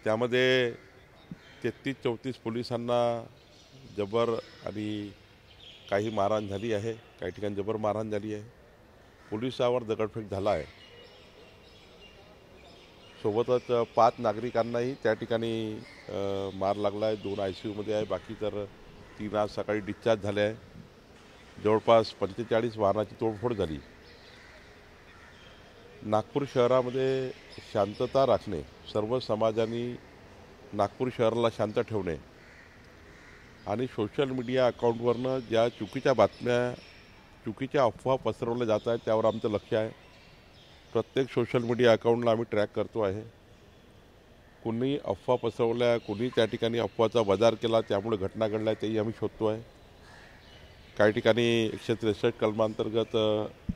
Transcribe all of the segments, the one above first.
त्यामध्ये 33-34 पोलिसांना जबर आणि काही मारहाण झाली आहे, काही ठिकाणी जबर मारहाण झाली आहे, पोलिसावर दगडफेक झाला आहे। सोबतच 5 नागरिकांनाही त्या ठिकाणी मार लागला आहे। 2 ICUमध्ये आहे, बाकी तर 3 आज सकाळी डिस्चार्ज झाले आहे। जवळपास 45 वाहनाची तोडफोड झाली। नागपूर शहरामध्ये शांतता राखणे, सर्व समाजाने नागपूर शहराला शांत ठेवणे आणि सोशल मीडिया अकाउंटवरनं ज्या चुकीच्या बातम्या, चुकीच्या अफवा पसरवल्या जात आहेत त्यावर आमचं लक्ष आहे। प्रत्येक सोशल मीडिया अकाउंटला आम्ही ट्रॅक करतो आहे। कोणी अफवा पसरवल्या, कोणी त्या ठिकाणी अफवाचा बाजार केला, त्यामुळे घटना घडल्या, तेही आम्ही शोधतो आहे। काही ठिकाणी 163 कलमांतर्गत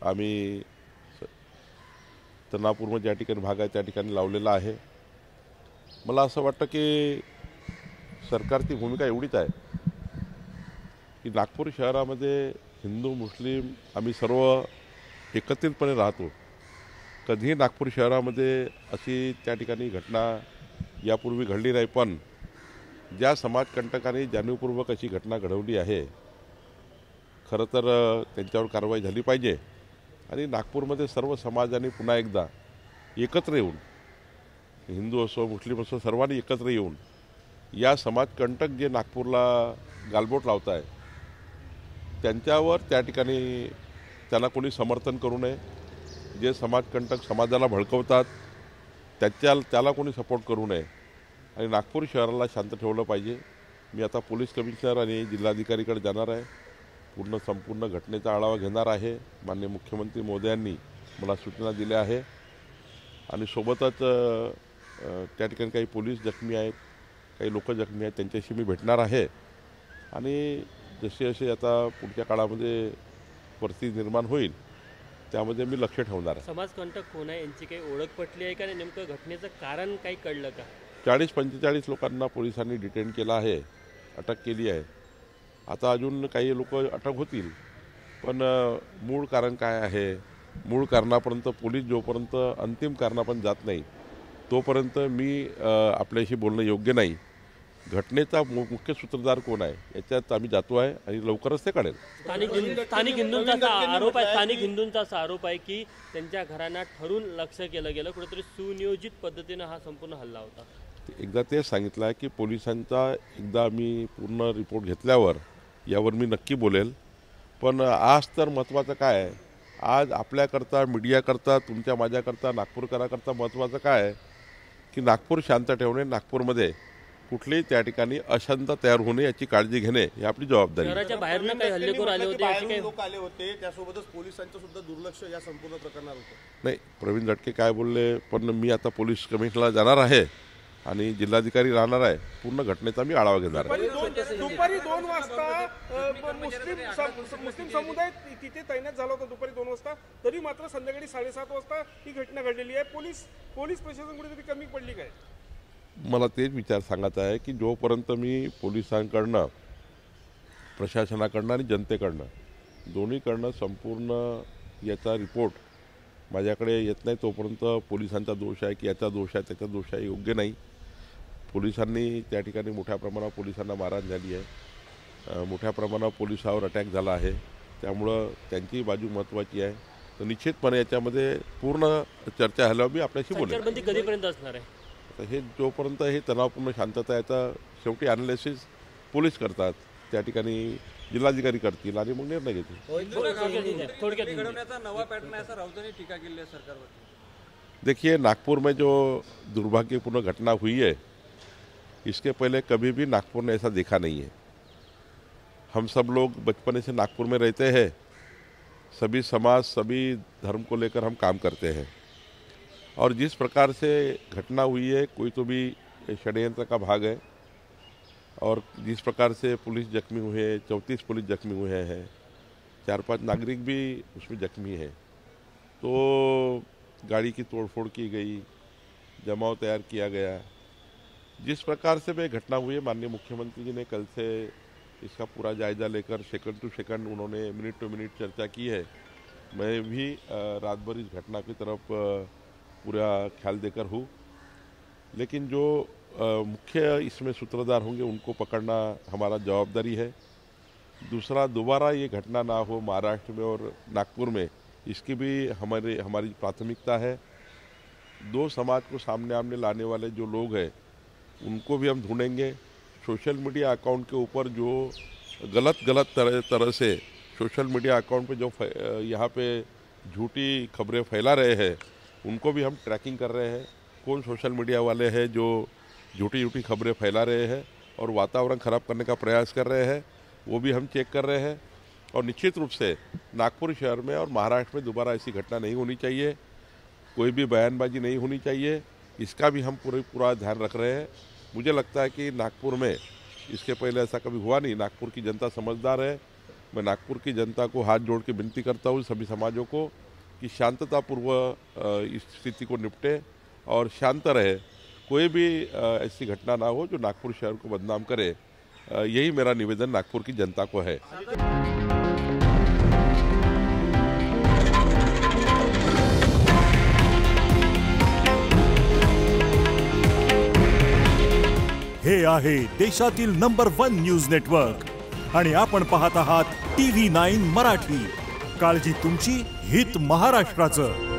आम्ही तनापूरमध्ये ज्या ठिकाणी भाग आहे त्या ठिकाणी लावलेला आहे। मला असं वाटतं की सरकारची भूमिका एवढीच आहे की नागपूर शहरामध्ये हिंदू मुस्लिम आम्ही सर्व एकत्रितपणे राहतो। कधीही नागपूर शहरामध्ये अशी त्या ठिकाणी घटना यापूर्वी घडली नाही, पण ज्या समाजकंटकांनी जाणीवपूर्वक अशी घटना घडवली आहे, खरं तर त्यांच्यावर कारवाई झाली पाहिजे आणि नागपूरमध्ये सर्व समाजाने पुन्हा एकदा एकत्र येऊन, हिंदू असो मुस्लिम असो, सर्वांनी एकत्र येऊन या समाजकंटक जे नागपूरला गालबोट लावत आहे त्यांच्यावर त्या ठिकाणी त्यांना कोणी समर्थन करू नये। जे समाजकंटक समाजाला भडकवतात त्याला कोणी सपोर्ट करू नये आणि नागपूर शहराला शांत ठेवलं पाहिजे। मी आता पोलीस कमिशनर आणि जिल्हाधिकारीकडे जाणार आहे, संपूर्ण घटनेचा आढावा घेणार आहे। माननीय मुख्यमंत्री महोदयांनी मला सूचना दिल्या आहे आणि सोबतच त्या ठिकाणी काही पोलीस जखमी आहेत, काही लोक जखमी आहेत, त्यांच्याशी मी भेटणार आहे आणि जसे आता पुढच्या काळामध्ये परिस्थिती निर्माण होईल त्यामध्ये मी लक्ष ठेवणार आहे। समाजकंटक कोण आहे यांची काही ओळख पटली आहे का? नेमकं घटनेचं कारण काही कळलं का? 40-45 लोकांना पोलिसांनी डिटेन केलं आहे, अटक केली आहे। आता अजून काही लोक अटक होतील, पण मूळ कारण काय आहे, मूळ कारणापर्यंत पोलीस जोपर्यंत अंतिम कारणापर्यंत जात नाही तोपर्यंत मी आपल्याशी बोलणं योग्य नाही। घटनेचा मुख्य सूत्रधार कोण आहे याच्यात आम्ही जातो आहे आणि लवकरच ते कळेल। स्थानिक हिंदूंचा असा आरोप आहे की त्यांच्या घरांना ठरून लक्ष केलं गेलं, कुठेतरी सुनियोजित पद्धतीनं हा संपूर्ण हल्ला होता। एकदा ते सांगितलं आहे की पोलिसांचा एकदा मी पूर्ण रिपोर्ट घेतल्यावर यावर मी नक्की बोलेल। पण आज तर महत्त्वाचं काय आहे, आज आपल्याकरता, मीडियाकरता, तुमच्या माझ्याकरता, नागपूरकराकरता महत्त्वाचं काय आहे की नागपूर शांत ठेवणे, नागपूरमध्ये कुठलेही त्या ठिकाणी अशांत तयार होणे याची काळजी घेणे ही आपली जबाबदारी आहे। शहराच्या बाहेरनं काही हल्लेखोर आले होते, काही लोक आले होते, त्यासोबतच पोलिसांचं सुद्धा दुर्लक्ष या संपूर्ण प्रकरणात होतं। नाही, प्रवीण दटके काय बोलले, पण मी आता पोलीस कमिशनरला जाणार आहे आणि जिल्हाधिकारी राहणार आहे, पूर्ण घटनेचा मी आढावा घेणार आहे। दुपारी 2 वाजता मुस्लिम समुदाय तिथे तैनात झाला होता दुपारी 2 वाजता, तरी मात्र संध्याकाळी 7:30 वाजता ही घटना घडलेली आहे। पोलीस प्रशासन कुठेतरी कमी पडली काय? मला तेच विचार सांगायचा आहे की जोपर्यंत मी पोलिसांकडनं, प्रशासनाकडनं आणि जनतेकडनं दोन्हीकडनं संपूर्ण याचा रिपोर्ट माझ्याकडे येत नाही तोपर्यंत पोलिसांचा दोष आहे की याचा दोष आहे, त्याचा दोष आहे, योग्य नाही। पोलिसांनी त्या ठिकाणी मोठ्या प्रमाणावर पोलिसांना मारहाण झाली आहे, मोठ्या प्रमाणावर पोलिसावर अटॅक झाला आहे, त्यामुळं त्यांची बाजू महत्त्वाची आहे। तर निश्चितपणे याच्यामध्ये पूर्ण चर्चा झाल्यावर मी आपल्याशी बोलेन। संचारबंदी कधीपर्यंत असणार आहे? तर हे जोपर्यंत हे तणावपूर्ण शांतता याचा शेवटी ॲनालिसिस पोलीस करतात, त्या ठिकाणी जिल्हाधिकारी करतील आणि मग निर्णय घेतील। देखिए, नागपुर में जो दुर्भाग्यपूर्ण घटना हुई है, इसके पहले कभी भी नागपुर ने ऐसा देखा नहीं है। हम सब लोग बचपन से नागपुर में रहते हैं, सभी समाज, सभी धर्म को लेकर हम काम करते हैं और जिस प्रकार से घटना हुई है, कोई तो भी षड्यंत्र का भाग है और जिस प्रकार से पुलिस जख्मी हुए, 34 पुलिस जख्मी हुए हैं, 4-5 नागरिक भी उसमें जख्मी हैं। तो गाड़ी की तोड़फोड़ की गई, जमाव तैयार किया गया। जिस प्रकार से वह घटना हुई है, माननीय मुख्यमंत्री जी ने कल से इसका पूरा जायज़ा लेकर सेकंड टू सेकंड उन्होंने मिनट टू मिनट चर्चा की है। मैं भी रात भर इस घटना की तरफ पूरा ख्याल देकर हूँ लेकिन जो मुख्य इसमें सूत्रधार होंगे उनको पकड़ना हमारा जवाबदारी है। दूसरा, दोबारा ये घटना ना हो महाराष्ट्र में और नागपुर में, इसकी भी हमारी प्राथमिकता है। दो समाज को सामने आमने लाने वाले जो लोग हैं उनको भी हम ढूंढेंगे। सोशल मीडिया अकाउंट के ऊपर जो गलत तरह से सोशल मीडिया अकाउंट पे जो यहाँ पे झूठी खबरें फैला रहे हैं उनको भी हम ट्रैकिंग कर रहे हैं। कौन सोशल मीडिया वाले हैं जो झूठी खबरें फैला रहे हैं और वातावरण ख़राब करने का प्रयास कर रहे हैं, वो भी हम चेक कर रहे हैं। और निश्चित रूप से नागपुर शहर में और महाराष्ट्र में दोबारा ऐसी घटना नहीं होनी चाहिए, कोई भी बयानबाजी नहीं होनी चाहिए, इसका भी हम पूरा ध्यान रख रहे हैं। मुझे लगता है कि नागपुर में इसके पहले ऐसा कभी हुआ नहीं। नागपुर की जनता समझदार है। मैं नागपुर की जनता को हाथ जोड़ के विनती करता हूँ, सभी समाजों को, कि शांततापूर्वक इस स्थिति को निपटे और शांत रहे। कोई भी ऐसी घटना ना हो जो नागपुर शहर को बदनाम करे। यही मेरा निवेदन नागपुर की जनता को है। हे आहे देशातील नंबर 1 न्यूज नेटवर्क आणि आपण पाहत आहात TV9 मराठी। काळजी तुमची, हित महाराष्ट्राचं।